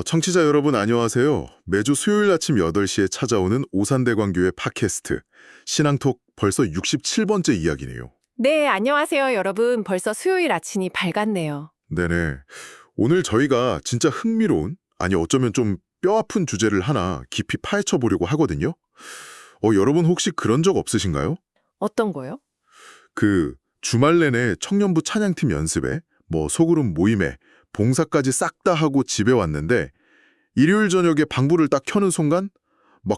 청취자 여러분 안녕하세요. 매주 수요일 아침 8시에 찾아오는 오산대광교회 팟캐스트 신앙톡 벌써 67번째 이야기네요. 네, 안녕하세요, 여러분. 벌써 수요일 아침이 밝았네요. 네네. 오늘 저희가 진짜 흥미로운, 아니 어쩌면 좀 뼈아픈 주제를 하나 깊이 파헤쳐 보려고 하거든요. 여러분 혹시 그런 적 없으신가요? 어떤 거요? 주말 내내 청년부 찬양팀 연습에, 소그룹 모임에, 봉사까지 싹 다 하고 집에 왔는데 일요일 저녁에 방불을 딱 켜는 순간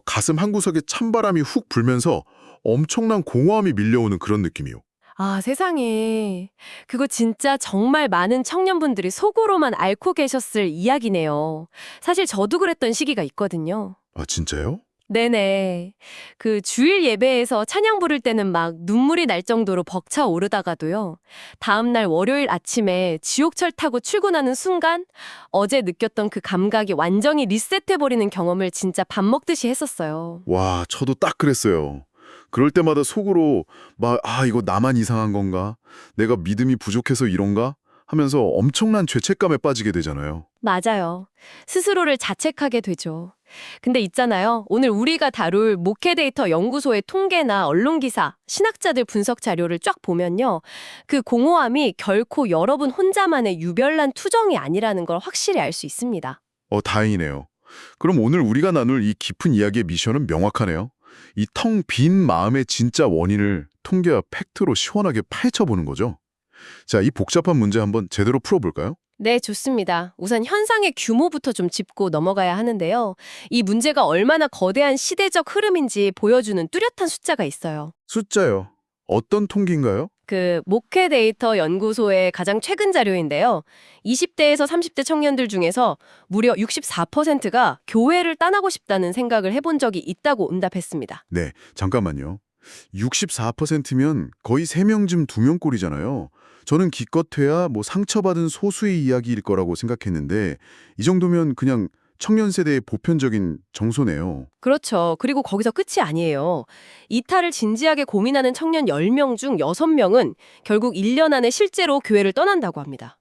가슴 한구석에 찬바람이 훅 불면서 엄청난 공허함이 밀려오는 그런 느낌이요. 아, 세상에. 그거 진짜 정말 많은 청년분들이 속으로만 앓고 계셨을 이야기네요. 사실 저도 그랬던 시기가 있거든요. 아, 진짜요? 네네. 주일 예배에서 찬양 부를 때는 막 눈물이 날 정도로 벅차 오르다가도요. 다음날 월요일 아침에 지옥철 타고 출근하는 순간 어제 느꼈던 그 감각이 완전히 리셋해버리는 경험을 진짜 밥 먹듯이 했었어요. 와, 저도 딱 그랬어요. 그럴 때마다 속으로 이거 나만 이상한 건가? 내가 믿음이 부족해서 이런가? 하면서 엄청난 죄책감에 빠지게 되잖아요. 맞아요. 스스로를 자책하게 되죠. 근데 있잖아요. 오늘 우리가 다룰 목회 데이터 연구소의 통계나 언론기사, 신학자들 분석 자료를 쫙 보면요. 그 공허함이 결코 여러분 혼자만의 유별난 투정이 아니라는 걸 확실히 알 수 있습니다. 다행이네요. 그럼 오늘 우리가 나눌 이 깊은 이야기의 미션은 명확하네요. 이 텅 빈 마음의 진짜 원인을 통계와 팩트로 시원하게 파헤쳐보는 거죠. 자, 이 복잡한 문제 한번 제대로 풀어볼까요? 네, 좋습니다. 우선 현상의 규모부터 좀 짚고 넘어가야 하는데요. 이 문제가 얼마나 거대한 시대적 흐름인지 보여주는 뚜렷한 숫자가 있어요. 숫자요. 어떤 통계인가요? 목회 데이터 연구소의 가장 최근 자료인데요. 20대에서 30대 청년들 중에서 무려 64%가 교회를 떠나고 싶다는 생각을 해본 적이 있다고 응답했습니다. 네, 잠깐만요. 64%면 거의 3명 중 2명 꼴이잖아요. 저는 기껏해야 상처받은 소수의 이야기일 거라고 생각했는데 이 정도면 그냥 청년 세대의 보편적인 정서네요. 그렇죠. 그리고 거기서 끝이 아니에요. 이탈을 진지하게 고민하는 청년 10명 중 6명은 결국 1년 안에 실제로 교회를 떠난다고 합니다.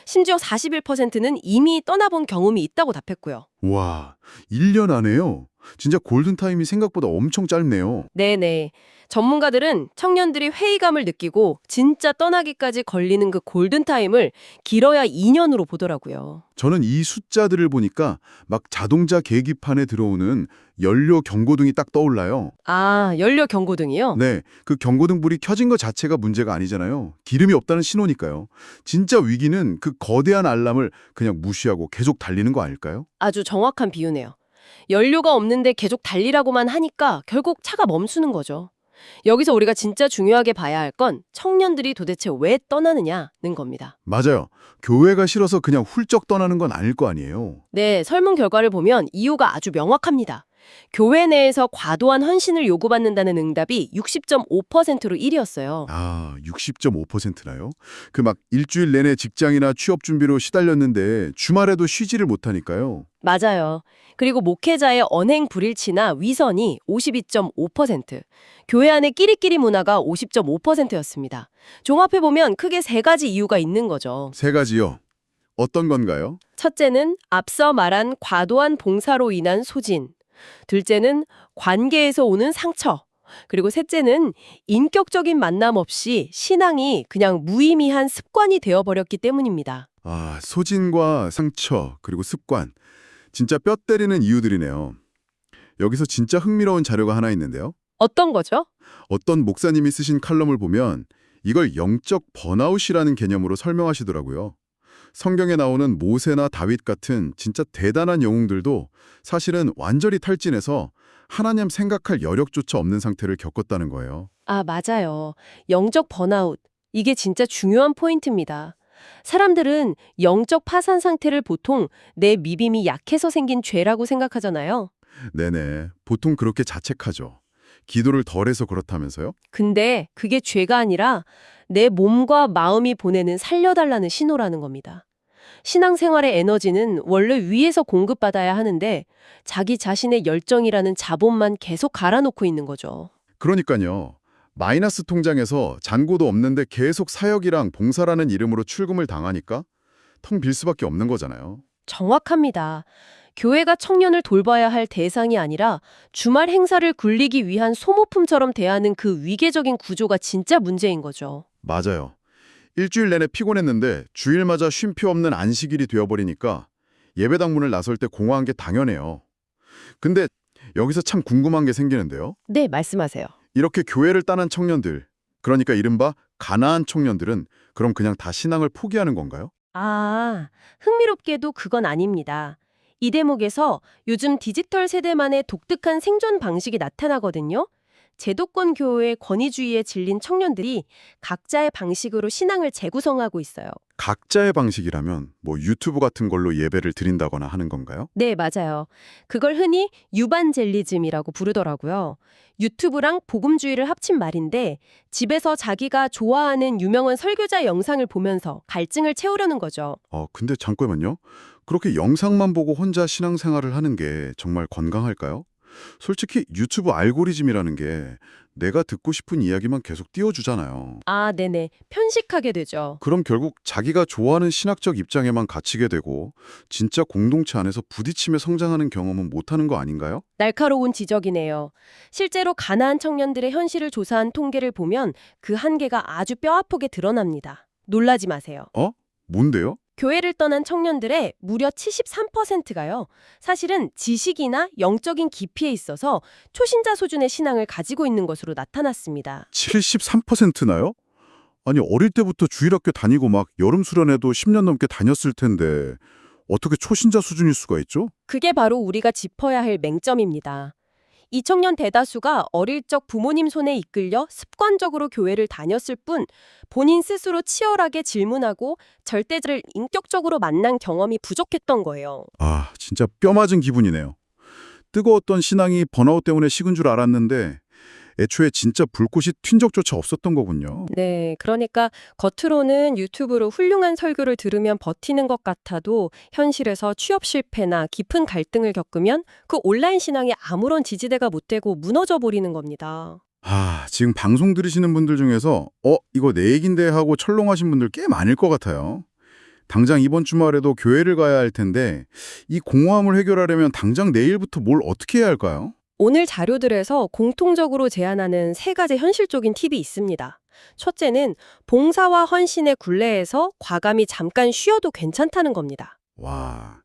심지어 41%는 이미 떠나본 경험이 있다고 답했고요. 와, 1년 안에요? 진짜 골든타임이 생각보다 엄청 짧네요. 네네. 전문가들은 청년들이 회의감을 느끼고 진짜 떠나기까지 걸리는 그 골든타임을 길어야 2년으로 보더라고요. 저는 이 숫자들을 보니까 자동차 계기판에 들어오는 연료 경고등이 딱 떠올라요. 아, 연료 경고등이요? 네, 그 경고등 불이 켜진 것 자체가 문제가 아니잖아요. 기름이 없다는 신호니까요. 진짜 위기는 그 거대한 알람을 그냥 무시하고 계속 달리는 거 아닐까요? 아주 정확한 비유네요. 연료가 없는데 계속 달리라고만 하니까 결국 차가 멈추는 거죠. 여기서 우리가 진짜 중요하게 봐야 할 건 청년들이 도대체 왜 떠나느냐는 겁니다. 맞아요. 교회가 싫어서 그냥 훌쩍 떠나는 건 아닐 거 아니에요. 네, 설문 결과를 보면 이유가 아주 명확합니다. 교회 내에서 과도한 헌신을 요구받는다는 응답이 60.5%로 1위였어요. 아, 60.5%나요? 일주일 내내 직장이나 취업 준비로 시달렸는데 주말에도 쉬지를 못하니까요. 맞아요. 그리고 목회자의 언행 불일치나 위선이 52.5%, 교회 안의 끼리끼리 문화가 50.5%였습니다. 종합해보면 크게 세 가지 이유가 있는 거죠. 세 가지요. 어떤 건가요? 첫째는 앞서 말한 과도한 봉사로 인한 소진, 둘째는 관계에서 오는 상처, 그리고 셋째는 인격적인 만남 없이 신앙이 그냥 무의미한 습관이 되어버렸기 때문입니다. 아, 소진과 상처, 그리고 습관. 진짜 뼈 때리는 이유들이네요. 여기서 진짜 흥미로운 자료가 하나 있는데요. 어떤 거죠? 어떤 목사님이 쓰신 칼럼을 보면 이걸 영적 번아웃이라는 개념으로 설명하시더라고요. 성경에 나오는 모세나 다윗 같은 진짜 대단한 영웅들도 사실은 완전히 탈진해서 하나님 생각할 여력조차 없는 상태를 겪었다는 거예요. 아, 맞아요. 영적 번아웃. 이게 진짜 중요한 포인트입니다. 사람들은 영적 파산 상태를 보통 내 믿음이 약해서 생긴 죄라고 생각하잖아요. 네네, 보통 그렇게 자책하죠. 기도를 덜 해서 그렇다면서요? 근데 그게 죄가 아니라 내 몸과 마음이 보내는 살려달라는 신호라는 겁니다. 신앙생활의 에너지는 원래 위에서 공급받아야 하는데 자기 자신의 열정이라는 자본만 계속 갈아놓고 있는 거죠. 그러니까요. 마이너스 통장에서 잔고도 없는데 계속 사역이랑 봉사라는 이름으로 출금을 당하니까 텅 빌 수밖에 없는 거잖아요. 정확합니다. 교회가 청년을 돌봐야 할 대상이 아니라 주말 행사를 굴리기 위한 소모품처럼 대하는 그 위계적인 구조가 진짜 문제인 거죠. 맞아요. 일주일 내내 피곤했는데 주일마다 쉼표 없는 안식일이 되어버리니까 예배당문을 나설 때 공허한 게 당연해요. 근데 여기서 참 궁금한 게 생기는데요. 네, 말씀하세요. 이렇게 교회를 떠난 청년들, 그러니까 이른바 가나안 청년들은 그럼 그냥 다 신앙을 포기하는 건가요? 아, 흥미롭게도 그건 아닙니다. 이 대목에서 요즘 디지털 세대만의 독특한 생존 방식이 나타나거든요. 제도권 교회의 권위주의에 질린 청년들이 각자의 방식으로 신앙을 재구성하고 있어요. 각자의 방식이라면 뭐 유튜브 같은 걸로 예배를 드린다거나 하는 건가요? 네, 맞아요. 그걸 흔히 유반젤리즘이라고 부르더라고요. 유튜브랑 복음주의를 합친 말인데 집에서 자기가 좋아하는 유명한 설교자 영상을 보면서 갈증을 채우려는 거죠. 근데 잠깐만요. 그렇게 영상만 보고 혼자 신앙생활을 하는 게 정말 건강할까요? 솔직히 유튜브 알고리즘이라는 게 내가 듣고 싶은 이야기만 계속 띄워주잖아요. 아, 네네. 편식하게 되죠. 그럼 결국 자기가 좋아하는 신학적 입장에만 갇히게 되고 진짜 공동체 안에서 부딪히며 성장하는 경험은 못하는 거 아닌가요? 날카로운 지적이네요. 실제로 가나안 청년들의 현실을 조사한 통계를 보면 그 한계가 아주 뼈아프게 드러납니다. 놀라지 마세요. 뭔데요? 교회를 떠난 청년들의 무려 73%가요. 사실은 지식이나 영적인 깊이에 있어서 초신자 수준의 신앙을 가지고 있는 것으로 나타났습니다. 73%나요? 아니 어릴 때부터 주일학교 다니고 막 여름 수련회도 10년 넘게 다녔을 텐데 어떻게 초신자 수준일 수가 있죠? 그게 바로 우리가 짚어야 할 맹점입니다. 이 청년 대다수가 어릴 적 부모님 손에 이끌려 습관적으로 교회를 다녔을 뿐 본인 스스로 치열하게 질문하고 절대자를 인격적으로 만난 경험이 부족했던 거예요. 진짜 뼈 맞은 기분이네요. 뜨거웠던 신앙이 번아웃 때문에 식은 줄 알았는데 애초에 진짜 불꽃이 튄 적조차 없었던 거군요. 네, 그러니까 겉으로는 유튜브로 훌륭한 설교를 들으면 버티는 것 같아도 현실에서 취업 실패나 깊은 갈등을 겪으면 그 온라인 신앙이 아무런 지지대가 못 되고 무너져 버리는 겁니다. 지금 방송 들으시는 분들 중에서 이거 내 얘긴데 하고 철렁하신 분들 꽤 많을 것 같아요. 당장 이번 주말에도 교회를 가야 할 텐데 이 공허함을 해결하려면 당장 내일부터 뭘 어떻게 해야 할까요? 오늘 자료들에서 공통적으로 제안하는 세 가지 현실적인 팁이 있습니다. 첫째는 봉사와 헌신의 굴레에서 과감히 잠깐 쉬어도 괜찮다는 겁니다. 와,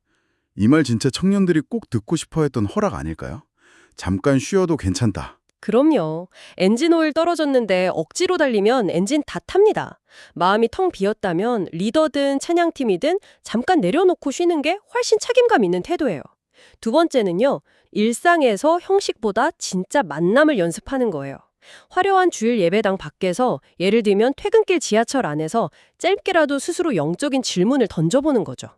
이 말 진짜 청년들이 꼭 듣고 싶어 했던 허락 아닐까요? 잠깐 쉬어도 괜찮다. 그럼요. 엔진 오일 떨어졌는데 억지로 달리면 엔진 다 탑니다. 마음이 텅 비었다면 리더든 찬양팀이든 잠깐 내려놓고 쉬는 게 훨씬 책임감 있는 태도예요. 두 번째는요. 일상에서 형식보다 진짜 만남을 연습하는 거예요. 화려한 주일 예배당 밖에서 예를 들면 퇴근길 지하철 안에서 짧게라도 스스로 영적인 질문을 던져보는 거죠.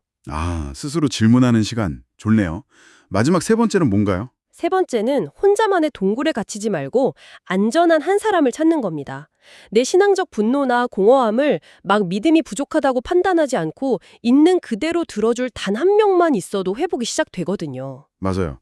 스스로 질문하는 시간. 좋네요. 마지막 세 번째는 뭔가요? 세 번째는 혼자만의 동굴에 갇히지 말고 안전한 한 사람을 찾는 겁니다. 내 신앙적 분노나 공허함을 막 믿음이 부족하다고 판단하지 않고 있는 그대로 들어줄 단 한 명만 있어도 회복이 시작되거든요. 맞아요.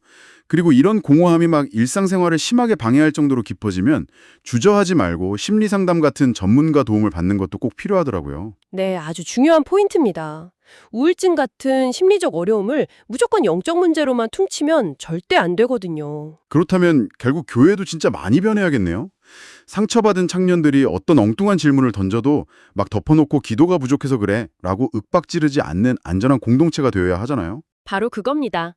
그리고 이런 공허함이 막 일상생활을 심하게 방해할 정도로 깊어지면 주저하지 말고 심리상담 같은 전문가 도움을 받는 것도 꼭 필요하더라고요. 네, 아주 중요한 포인트입니다. 우울증 같은 심리적 어려움을 무조건 영적 문제로만 퉁치면 절대 안 되거든요. 그렇다면 결국 교회도 진짜 많이 변해야겠네요. 상처받은 청년들이 어떤 엉뚱한 질문을 던져도 막 덮어놓고 기도가 부족해서 그래 라고 윽박지르지 않는 안전한 공동체가 되어야 하잖아요. 바로 그겁니다.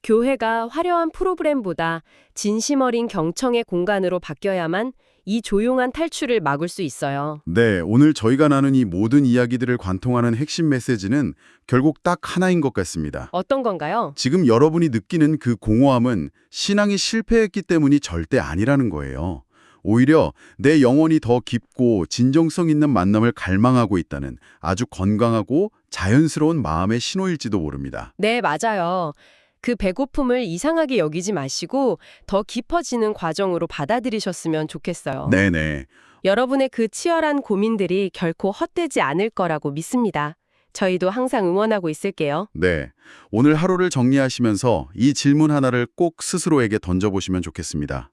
교회가 화려한 프로그램보다 진심 어린 경청의 공간으로 바뀌어야만 이 조용한 탈출을 막을 수 있어요. 네, 오늘 저희가 나눈 이 모든 이야기들을 관통하는 핵심 메시지는 결국 딱 하나인 것 같습니다. 어떤 건가요? 지금 여러분이 느끼는 그 공허함은 신앙이 실패했기 때문이 절대 아니라는 거예요. 오히려 내 영혼이 더 깊고 진정성 있는 만남을 갈망하고 있다는 아주 건강하고 자연스러운 마음의 신호일지도 모릅니다. 네, 맞아요. 그 배고픔을 이상하게 여기지 마시고 더 깊어지는 과정으로 받아들이셨으면 좋겠어요. 네네. 여러분의 그 치열한 고민들이 결코 헛되지 않을 거라고 믿습니다. 저희도 항상 응원하고 있을게요. 네. 오늘 하루를 정리하시면서 이 질문 하나를 꼭 스스로에게 던져보시면 좋겠습니다.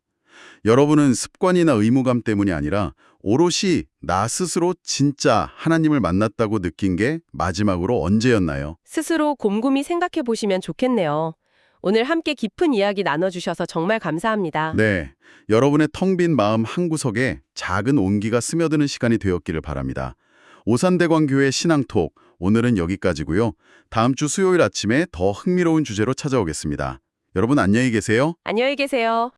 여러분은 습관이나 의무감 때문이 아니라 오롯이 나 스스로 진짜 하나님을 만났다고 느낀 게 마지막으로 언제였나요? 스스로 곰곰이 생각해 보시면 좋겠네요. 오늘 함께 깊은 이야기 나눠주셔서 정말 감사합니다. 네, 여러분의 텅 빈 마음 한구석에 작은 온기가 스며드는 시간이 되었기를 바랍니다. 오산대광교회 신앙톡, 오늘은 여기까지고요. 다음 주 수요일 아침에 더 흥미로운 주제로 찾아오겠습니다. 여러분 안녕히 계세요. 안녕히 계세요.